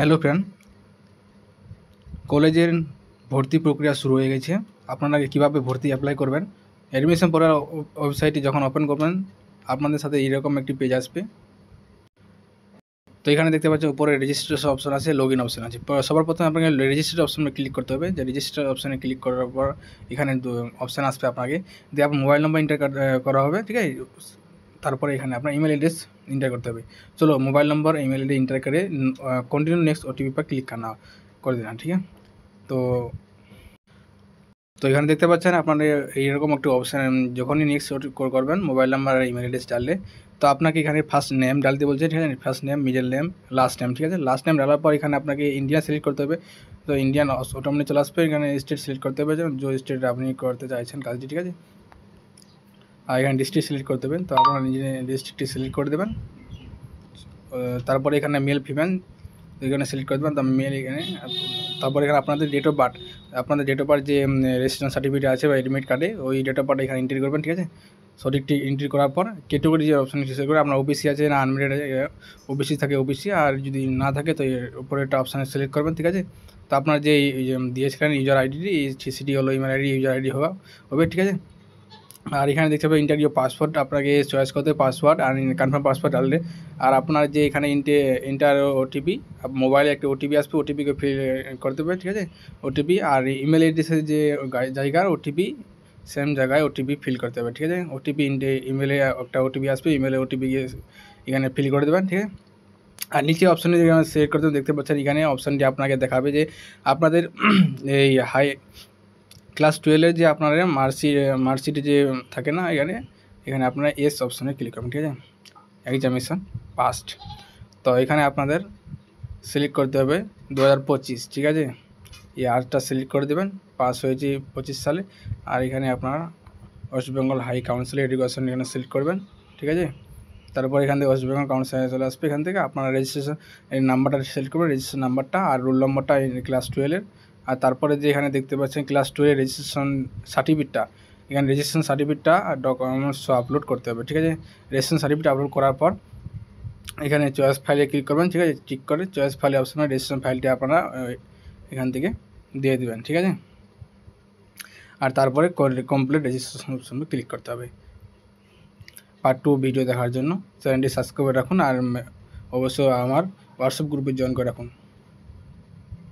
Hello friend, কলেজের ভর্তি প্রক্রিয়া শুরু হয়ে গেছে। আপনারা কীভাবে ভর্তি অ্যাপ্লাই করবেন, অ্যাডমিশন পড়ার ওয়েবসাইটটি যখন ওপেন করবেন আপনাদের সাথে এইরকম একটি পেজ আসবে। তো এখানে দেখতে পাচ্ছেন উপরে রেজিস্ট্রেশন অপশন আছে, লগ ইন অপশন আছে। সবার প্রথমে আপনাকে রেজিস্টার অপশনে ক্লিক করতে হবে। যে রেজিস্টার অপশনে ক্লিক করার পর এখানে অপশান আসবে আপনাকে, দিয়ে আপনার মোবাইল নম্বর এন্টার করা হবে, ঠিক আছে। তারপরে এখানে আপনার ইমেল অ্যাড্রেস এন্টার করতে হবে। চলো mobile number email ID enter করে কন্টিনিউ নেক্সট ওটিপি पर ক্লিক করে দেনা, ঠিক আছে। তো এখানে দেখতে পাচ্ছেন আপনার এইরকম একটা অপশান, যখনই নেক্সট করবেন মোবাইল নাম্বার আর ইমেল অ্যাড্রেস ডাললে তো আপনাকে এখানে ফার্স্ট নেম ডালতে বলছে, ঠিক আছে। First name, middle name, last name, ঠিক আছে। লাস্ট নেম ডালার পর এখানে আপনাকে ইন্ডিয়া সিলেক্ট করতে হবে। তো ইন্ডিয়ান অটোমেটিক চলে আসবে। এখানে স্টেট সিলেক্ট করতে হবে, যে স্টেট আপনি করতে চাইছেন কাজটি, ঠিক আছে। আর এখানে ডিস্ট্রিক্ট সিলেক্ট করতে হবে। তো আপনারা নিজে ডিস্ট্রিক্টটি সিলেক্ট করে দেবেন। তারপরে এখানে মেল ফিমেল এখানে সিলেক্ট করে দেবেন। তো মেল এখানে, তারপরে এখানে আপনাদের ডেট অফ বার্থ, যে রেজিস্ট্রেশন সার্টিফিকেট আছে বা এডমিট কার্ডে ওই ডেট অফ বার্থ এখানে এন্ট্রি করবেন, ঠিক আছে। সঠিকটি এন্ট্রি করার পর ক্যাটেগরি যে অপশন সিলেক্ট করে আপনার ওবিসি আছে না আনমেরিড আছে, ওবিসি থাকে ওবিসি, আর যদি না থাকে তো এর উপরে একটা অপশানে সিলেক্ট করবেন, ঠিক আছে। তো আপনার যে দিয়েছিলেন ইউজার আইডি, সেটি হলো ইমেল আইডি, ইউজার আইডি হবে, ঠিক আছে। আর এখানে দেখতে পাবেন ইন্টার ইউর পাসওয়ার্ড, আপনাকে চয়েস করতে হবে পাসওয়ার্ড আর কনফার্ম পাসওয়ার্ড ডাললে। আর আপনার যে এখানে ইন্টার ওটিপি, মোবাইলে একটা ওটিপি আসবে, ওটিপিকে ফিল করতে হবে, ঠিক আছে। ওটিপি আর ইমেল অ্যাড্রেসের যে জায়গার ওটিপি সেম জায়গায় ওটিপি ফিল করতে হবে, ঠিক আছে। ওটিপি ইমেলে একটা ওটিপি আসবে, ইমেলে ওটিপি এখানে ফিল করে দেবেন, ঠিক আছে। আর নিচে অপশানে যেখানে সিলেক্ট করতে দেখতে পাচ্ছেন, এখানে অপশানটি আপনাকে দেখাবে যে আপনাদের এই ক্লাস 12 যে আপনার মার্কশিটে যে থাকে না, এখানে আপনারা এস অপশানে ক্লিক করবেন, ঠিক আছে। Examination past. তো এখানে আপনাদের সিলেক্ট করতে হবে 2025, ঠিক আছে। এই আর্টটা সিলেক্ট করে দেবেন, পাস হয়েছে 25 সালে। আর এখানে আপনারা West Bengal high council education এখানে সিলেক্ট করবেন, ঠিক আছে। তারপর এখান থেকে ওয়েস্ট বেঙ্গল কাউন্সিলে চলে আসবে। এখান থেকে আপনারা রেজিস্ট্রেশন এই নাম্বারটা সিলেক্ট করবেন, রেজিস্ট্রেশন নাম্বারটা আর রোল নম্বরটা ক্লাস 12-এর। আর তারপরে যে এখানে দেখতে পাচ্ছেন ক্লাস 12 রেজিস্ট্রেশন সার্টিফিকেটটা, এখানে রেজিস্ট্রেশন সার্টিফিকেটটা আর ডকুমেন্টস আপলোড করতে হবে, ঠিক আছে। রেজিস্ট্রেশন সার্টিফিকেট আপলোড করার পর এখানে চয়েস ফাইলে ক্লিক করবেন, ঠিক আছে। ক্লিক করে চয়েস ফাইলে অপশনে রেজিস্ট্রেশন ফাইলটি আপনারা এখান থেকে দিয়ে দেবেন, ঠিক আছে। আর তারপরে কমপ্লিট রেজিস্ট্রেশন অপশনে ক্লিক করতে হবে। পার্ট 2 ভিডিও দেখার জন্য চ্যানেলটি সাবস্ক্রাইব করে রাখুন আর অবশ্যই আমার হোয়াটসঅ্যাপ গ্রুপে জয়েন করে রাখুন।